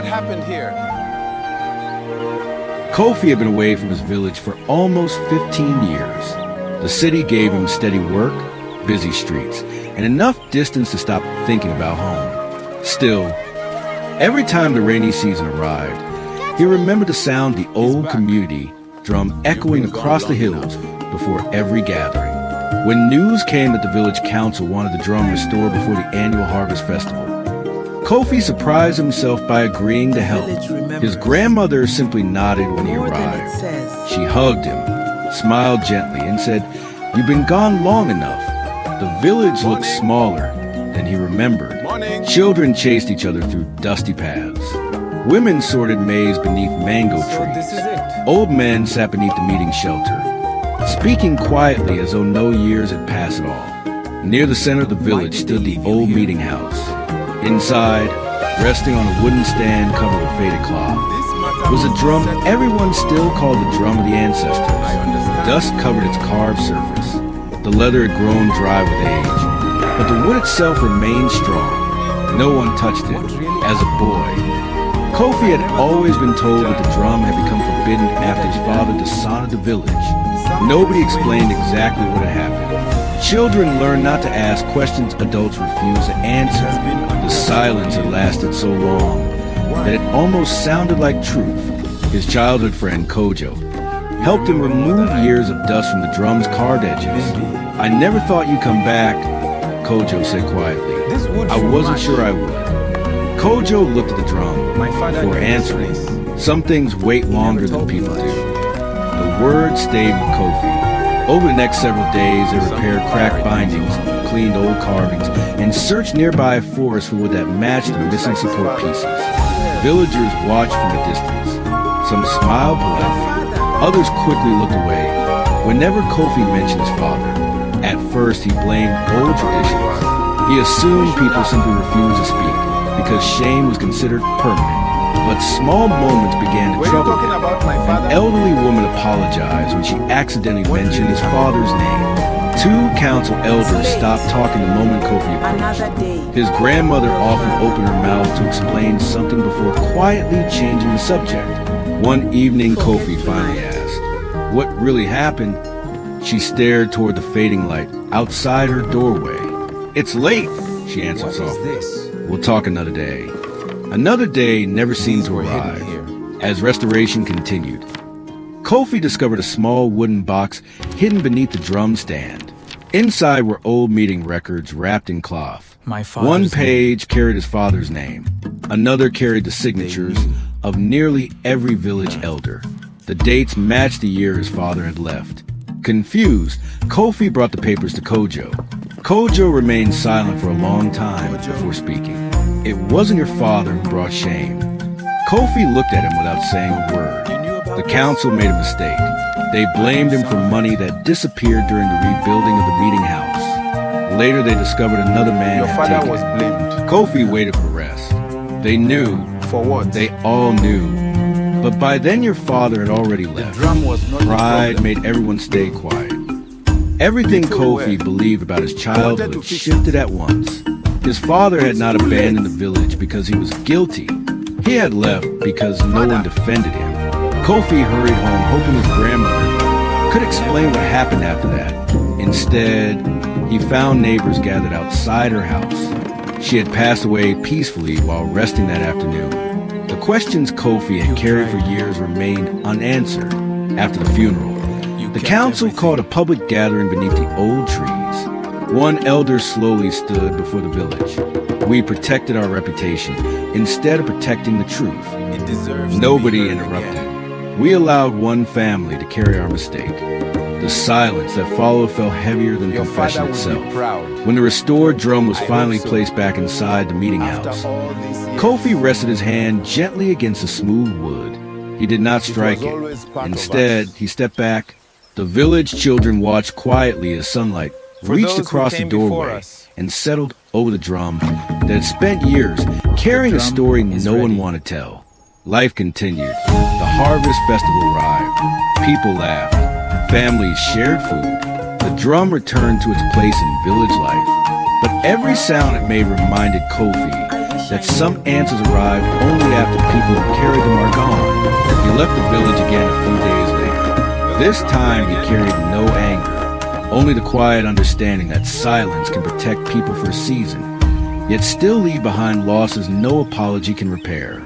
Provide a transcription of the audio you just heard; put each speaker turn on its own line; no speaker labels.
What happened here?
Kofi had been away from his village for almost 15 years. The city gave him steady work, busy streets, and enough distance to stop thinking about home. Still, every time the rainy season arrived, he remembered to sound the old community drum echoing across the hills before every gathering. When news came that the village council wanted the drum restored before the annual harvest festival, Kofi surprised himself by agreeing to help. His grandmother simply nodded when he arrived. She hugged him, smiled gently, and said, "You've been gone long enough." The village looked smaller than he remembered. Children chased each other through dusty paths. Women sorted maize beneath mango trees. Old men sat beneath the meeting shelter, speaking quietly as though no years had passed at all. Near the center of the village stood the old meeting house. Inside, resting on a wooden stand covered with faded cloth, was a drum everyone still called the drum of the ancestors. Dust covered its carved surface. The leather had grown dry with age, but the wood itself remained strong. No one touched it. As a boy, Kofi had always been told that the drum had become forbidden after his father dishonored the village. Nobody explained exactly what had happened. Children learned not to ask questions adults refused to answer. The silence had lasted so long that it almost sounded like truth. His childhood friend, Kojo, helped him remove years of dust from the drum's carved edges. "I never thought you'd come back," Kojo said quietly. "I wasn't sure I would." Kojo looked at the drum before answering. Some things wait longer than people do. The word stayed with Kofi. Over the next several days, they repaired cracked bindings, cleaned old carvings, and searched nearby forests for wood that matched the missing support pieces. Villagers watched from a distance. Some smiled politely, others quickly looked away whenever Kofi mentioned his father. At first, he blamed old traditions. He assumed people simply refused to speak because shame was considered permanent. But small moments began to trouble him. An elderly woman apologized when she accidentally mentioned his father's name. Two council elders stopped talking the moment Kofi approached. His grandmother often opened her mouth to explain something before quietly changing the subject. One evening, Kofi finally asked, "What really happened?" She stared toward the fading light outside her doorway. "It's late," she answered softly. "We'll talk another day." Another day never seemed to arrive. As restoration continued, Kofi discovered a small wooden box hidden beneath the drum stand. Inside were old meeting records wrapped in cloth. One page carried his father's name. Another carried the signatures of nearly every village elder. The dates matched the year his father had left. Confused, Kofi brought the papers to Kojo. Kojo remained silent for a long time before speaking. "It wasn't your father who brought shame." Kofi looked at him without saying a word. The council made a mistake. They blamed him for money that disappeared during the rebuilding of the meeting house. Later, they discovered another man had taken it. Kofi waited for rest. They knew. For what? They all knew. But by then your father had already left. Pride made everyone stay quiet. Everything Kofi believed about his childhood shifted at once. His father had not abandoned the village because he was guilty. He had left because no one defended him. Kofi hurried home hoping his grandmother could explain what happened after that. Instead, he found neighbors gathered outside her house. She had passed away peacefully while resting that afternoon. The questions Kofi had carried for years remained unanswered after the funeral. The council called a public gathering beneath the old trees. One elder slowly stood before the village. "We protected our reputation instead of protecting the truth." Nobody interrupted. We allowed one family to carry our mistake. The silence that followed felt heavier than confession itself. When the restored drum was finally placed back inside the meeting house, Kofi rested his hand gently against the smooth wood. He did not strike it. Instead, he stepped back. The village children watched quietly as sunlight reached across the doorway and settled over the drum that had spent years carrying a story no one wanted to tell. Life continued. The harvest festival arrived. People laughed. Families shared food. The drum returned to its place in village life. But every sound it made reminded Kofi that some answers arrive only after people who carried them are gone. He left the village again a few days later. This time he carried no anger, only the quiet understanding that silence can protect people for a season, yet still leave behind losses no apology can repair.